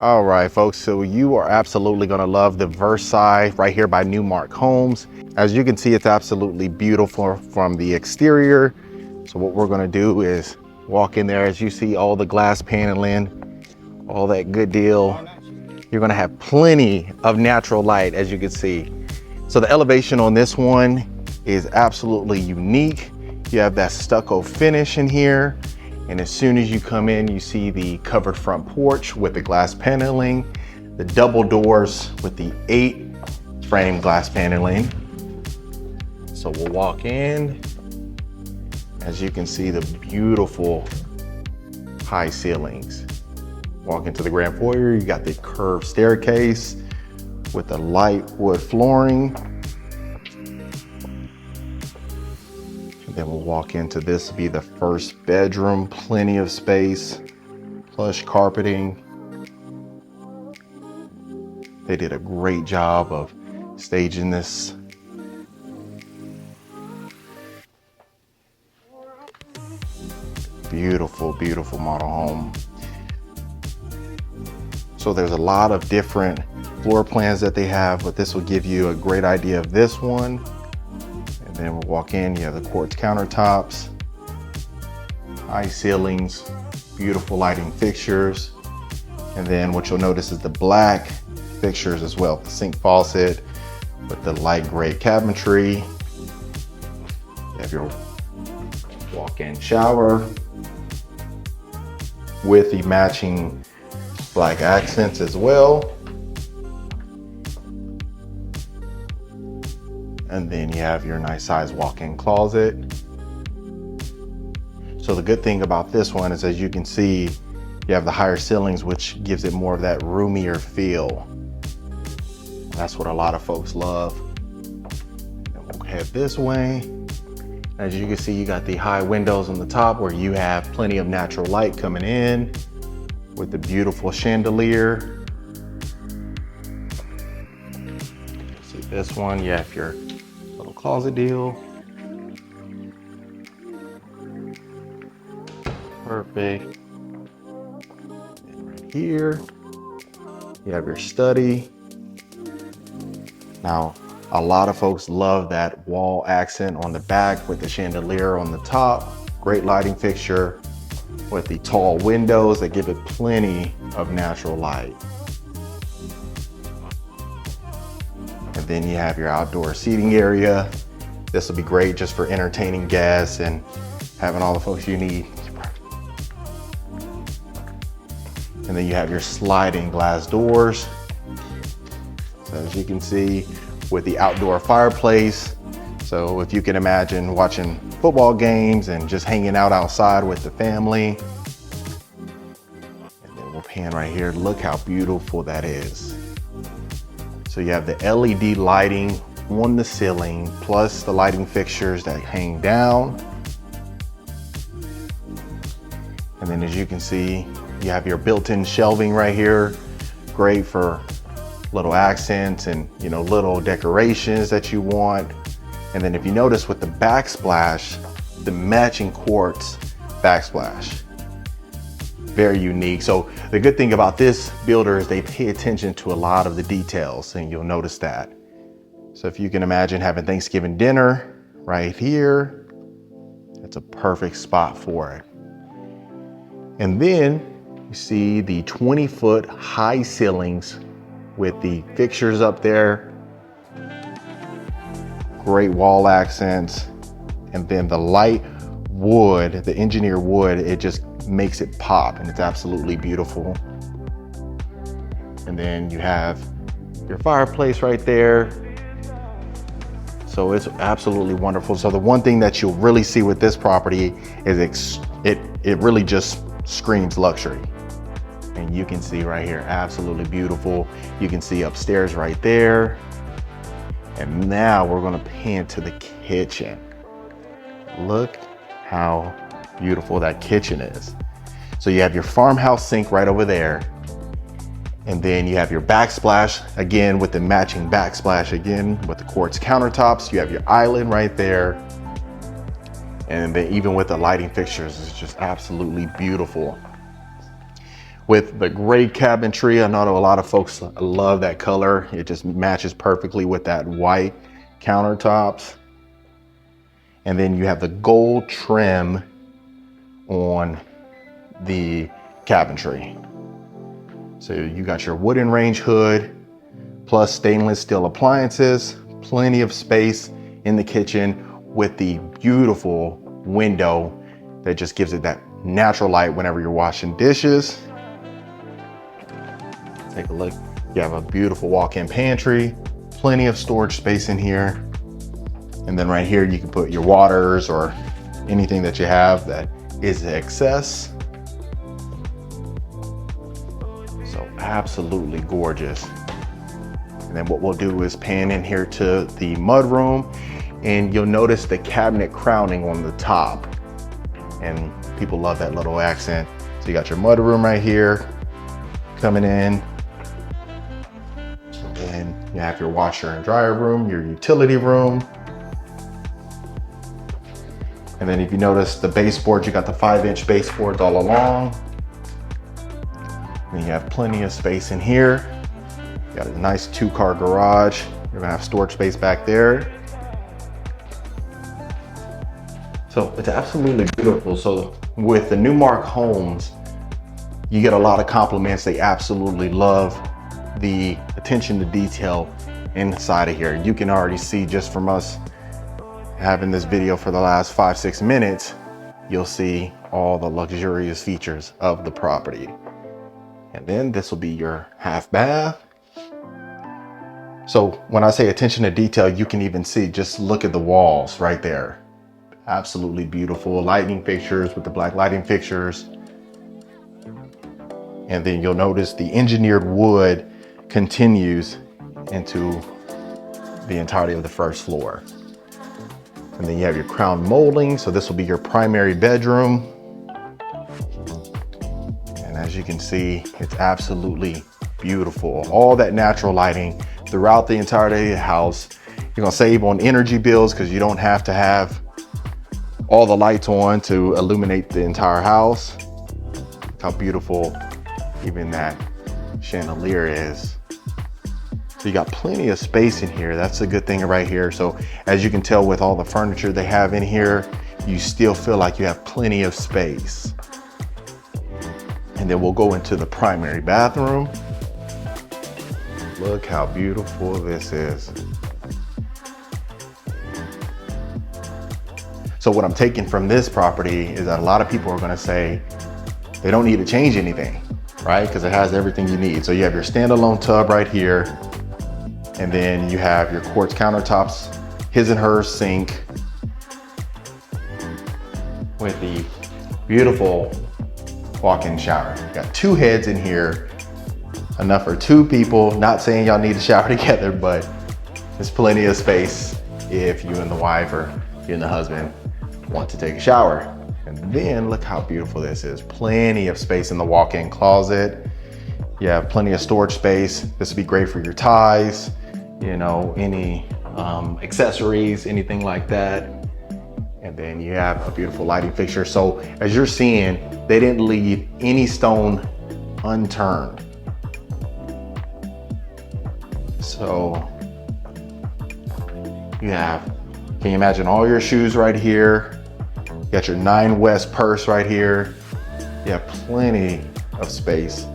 All right, folks, so you are absolutely gonna love the Versailles right here by Newmark Homes. As you can see, it's absolutely beautiful from the exterior. So what we're gonna do is walk in there. As you see all the glass paneling, all that good deal. You're gonna have plenty of natural light, as you can see. So the elevation on this one is absolutely unique. You have that stucco finish in here. And as soon as you come in, you see the covered front porch with the glass paneling, the double doors with the 8 frame glass paneling. So we'll walk in. As you can see, the beautiful high ceilings. Walk into the grand foyer, you got the curved staircase with the light wood flooring. And then we'll walk into this, will be the first bedroom, plenty of space, plush carpeting. They did a great job of staging this. Beautiful, beautiful model home. So there's a lot of different floor plans that they have, but this will give you a great idea of this one. And then we'll walk in, you have the quartz countertops, high ceilings, beautiful lighting fixtures. And then what you'll notice is the black fixtures as well. The sink faucet with the light gray cabinetry. You have your walk-in shower with the matching black accents as well. And then you have your nice size walk-in closet. So the good thing about this one is, as you can see, you have the higher ceilings, which gives it more of that roomier feel. That's what a lot of folks love. And we'll head this way. As you can see, you got the high windows on the top where you have plenty of natural light coming in with the beautiful chandelier. See this one, you have your little closet deal. Perfect. And right here, you have your study. Now, a lot of folks love that wall accent on the back with the chandelier on the top. Great lighting fixture with the tall windows that give it plenty of natural light. And then you have your outdoor seating area. This will be great just for entertaining guests and having all the folks you need. And then you have your sliding glass doors. So as you can see, with the outdoor fireplace. So if you can imagine watching football games and just hanging out outside with the family. And then we'll pan right here. Look how beautiful that is. So you have the LED lighting on the ceiling, plus the lighting fixtures that hang down. And then as you can see, you have your built-in shelving right here. Great for little accents and little decorations that you want. And then if you notice with the backsplash, the matching quartz backsplash, very unique. So the good thing about this builder is they pay attention to a lot of the details, and you'll notice that. So if you can imagine having Thanksgiving dinner right here, it's a perfect spot for it. And then you see the 20-foot high ceilings with the fixtures up there, great wall accents, and then the light wood, the engineered wood, it just makes it pop, and it's absolutely beautiful. And then you have your fireplace right there. So it's absolutely wonderful. So the one thing that you'll really see with this property is it really just screams luxury. And you can see right here, absolutely beautiful. You can see upstairs right there. And now we're gonna pan to the kitchen. Look how beautiful that kitchen is. So you have your farmhouse sink right over there. And then you have your backsplash, again, with the matching backsplash, again, with the quartz countertops. You have your island right there. And then even with the lighting fixtures, it's just absolutely beautiful. with the gray cabinetry. I know a lot of folks love that color. It just matches perfectly with that white countertops. And then you have the gold trim on the cabinetry. So you got your wooden range hood plus stainless steel appliances, plenty of space in the kitchen with the beautiful window that just gives it that natural light whenever you're washing dishes. Take a look. You have a beautiful walk-in pantry, plenty of storage space in here. And then right here, you can put your waters or anything that you have that is excess. So absolutely gorgeous. And then what we'll do is pan in here to the mudroom, and you'll notice the cabinet crowning on the top. And people love that little accent. So you got your mudroom right here coming in. And you have your washer and dryer room, your utility room. And then if you notice the baseboard, you got the 5-inch baseboards all along. And you have plenty of space in here. You got a nice 2-car garage. You're gonna have storage space back there. So it's absolutely beautiful. So with the Newmark Homes, you get a lot of compliments. They absolutely love the attention to detail inside of here. You can already see just from us having this video for the last 5-6 minutes, you'll see all the luxurious features of the property. And then this will be your half bath. So when I say attention to detail, you can even see, just look at the walls right there. Absolutely beautiful lighting fixtures with the black lighting fixtures. And then you'll notice the engineered wood continues into the entirety of the first floor. And then you have your crown molding. So this will be your primary bedroom. And as you can see, it's absolutely beautiful. All that natural lighting throughout the entirety of the house. You're gonna save on energy bills because you don't have to have all the lights on to illuminate the entire house. Look how beautiful even that chandelier is. So you got plenty of space in here. That's a good thing right here. So as you can tell with all the furniture they have in here, you still feel like you have plenty of space. And then we'll go into the primary bathroom. Look how beautiful this is. So what I'm taking from this property is that a lot of people are gonna say they don't need to change anything, right? Because it has everything you need. So you have your standalone tub right here. And then you have your quartz countertops, his and hers sink with the beautiful walk-in shower. You got 2 heads in here, enough for 2 people. Not saying y'all need to shower together, but there's plenty of space if you and the wife or you and the husband want to take a shower. And then look how beautiful this is. Plenty of space in the walk-in closet. You have plenty of storage space. This would be great for your ties, you know, any accessories, anything like that. And then you have a beautiful lighting fixture. So as you're seeing, they didn't leave any stone unturned. So you have, can you imagine all your shoes right here? You got your 9 West purse right here. You have plenty of space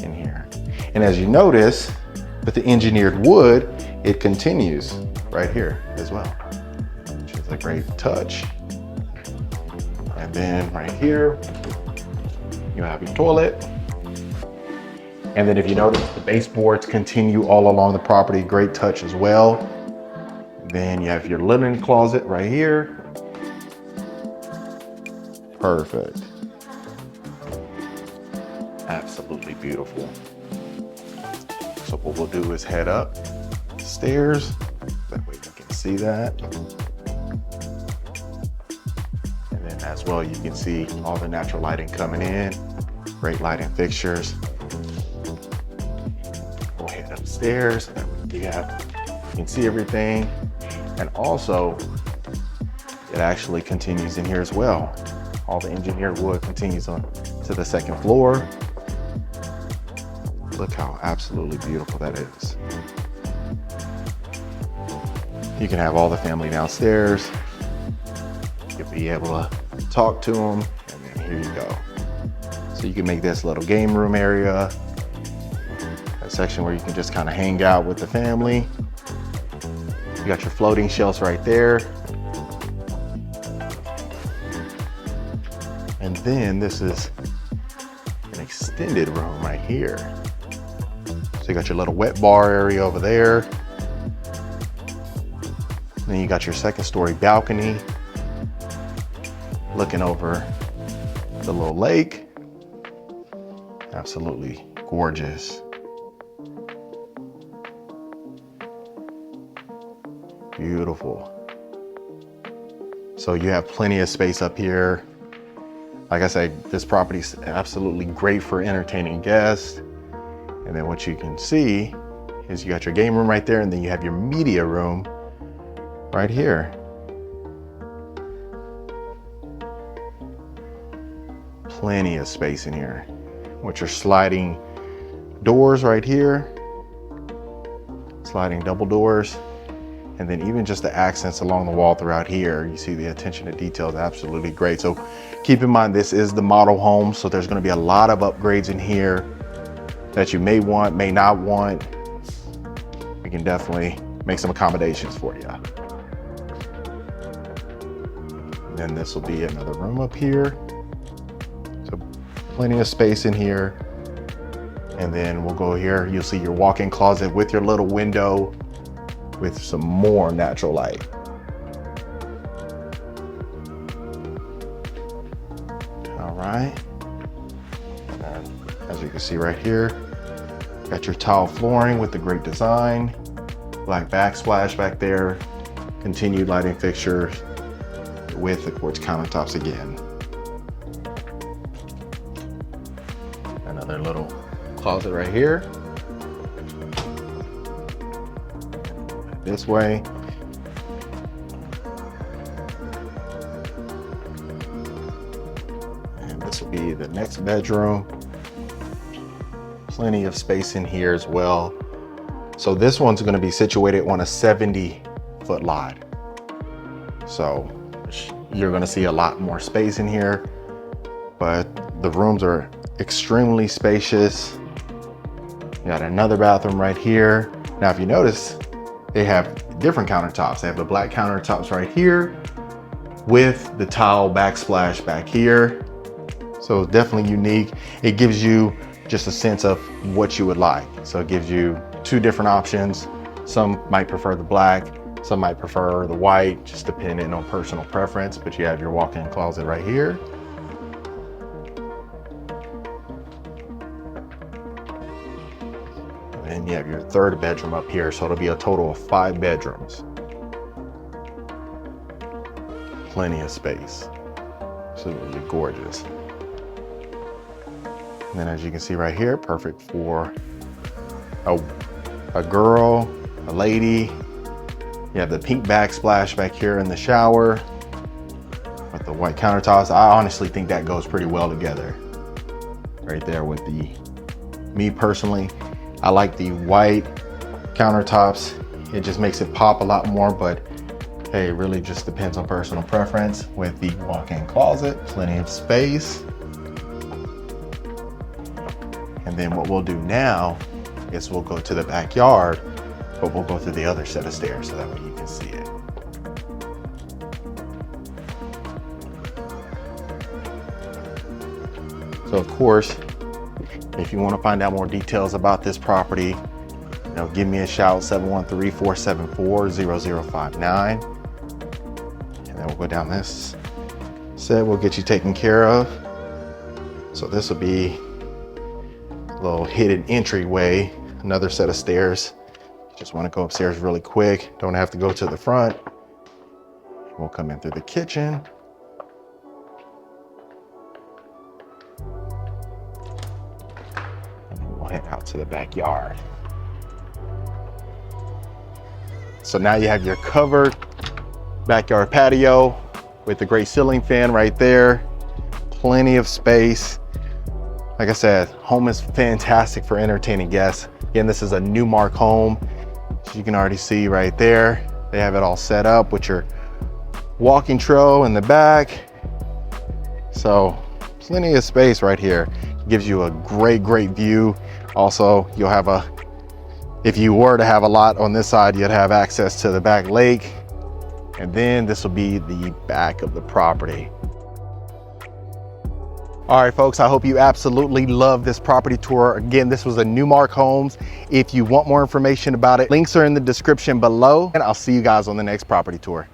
in here. And as you notice, with the engineered wood, it continues right here as well, which is a great touch. And then right here, you have your toilet. And then if you notice, the baseboards continue all along the property, great touch as well. Then you have your linen closet right here. Perfect. Absolutely beautiful. So what we'll do is head up the stairs. That way you can see that. And then as well, you can see all the natural lighting coming in. Great lighting fixtures. We'll head upstairs. You can see everything. And also, it actually continues in here as well. All the engineered wood continues on to the second floor. Look how absolutely beautiful that is. You can have all the family downstairs. You'll be able to talk to them, and then here you go. So you can make this little game room area, a section where you can just kind of hang out with the family. You got your floating shelves right there. And then this is an extended room right here. So you got your little wet bar area over there. Then you got your second story balcony looking over the little lake. Absolutely gorgeous. Beautiful. So you have plenty of space up here. Like I said, this property is absolutely great for entertaining guests. And then what you can see is you got your game room right there, and then you have your media room right here. Plenty of space in here with your sliding doors right here, sliding double doors. And then even just the accents along the wall throughout here, you see the attention to detail is absolutely great. So keep in mind, this is the model home. So there's gonna be a lot of upgrades in here that you may want, may not want. We can definitely make some accommodations for you. And then this will be another room up here. So plenty of space in here. And then we'll go here. You'll see your walk-in closet with your little window with some more natural light. All right. And then, as you can see right here, got your tile flooring with the great design, black backsplash back there, continued lighting fixtures with the quartz countertops again. Another little closet right here. This way. And this will be the next bedroom. Plenty of space in here as well. So this one's going to be situated on a 70-foot lot. So you're going to see a lot more space in here, but the rooms are extremely spacious. You got another bathroom right here. Now, if you notice, they have different countertops. They have the black countertops right here with the tile backsplash back here. So it's definitely unique. It gives you just a sense of what you would like. So it gives you two different options. Some might prefer the black, some might prefer the white, just depending on personal preference. But you have your walk-in closet right here. And you have your third bedroom up here, so it'll be a total of 5 bedrooms. Plenty of space. Absolutely gorgeous. And then as you can see right here, perfect for a girl, a lady. You have the pink backsplash back here in the shower with the white countertops. I honestly think that goes pretty well together. Right there with me personally, I like the white countertops. It just makes it pop a lot more, but hey, it really just depends on personal preference. With the walk-in closet, plenty of space. And then what we'll do now is we'll go to the backyard, but we'll go through the other set of stairs so that way you can see it. So of course, if you want to find out more details about this property, give me a shout, 713-474-0059. And then we'll go down this set, we'll get you taken care of. So this will be a little hidden entryway, another set of stairs. You just want to go upstairs really quick, don't have to go to the front. We'll come in through the kitchen. Head out to the backyard. So now you have your covered backyard patio with the great ceiling fan right there. Plenty of space. Like I said, home is fantastic for entertaining guests. Again, this is a Newmark home. So you can already see right there, they have it all set up with your walking trail in the back. So plenty of space right here. Gives you a great view. Also, you'll have if you were to have a lot on this side, you'd have access to the back lake. And then this will be the back of the property. All right, folks, I hope you absolutely love this property tour. Again, this was a Newmark Homes. If you want more information about it, links are in the description below, and I'll see you guys on the next property tour.